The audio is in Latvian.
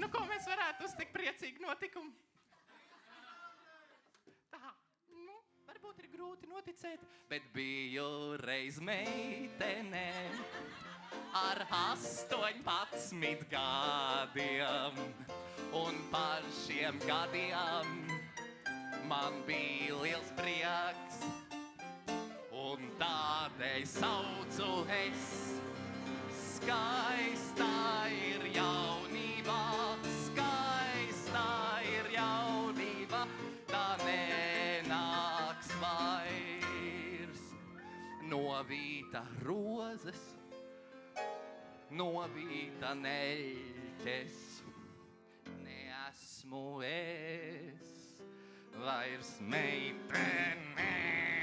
Nu, ko mēs varētu uz tik priecīgu notikumu? Tā, nu, varbūt ir grūti noticēt, bet biju reiz meitene ar 18 gadiem. Un par šiem gadiem man bija liels prieks. Un tādēļ saucu es, skaistā ir jaunība, skaistā ir jaunība, tā nenāks vairs. Novīta rozes, novīta neļķes, neesmu es vairs meitene.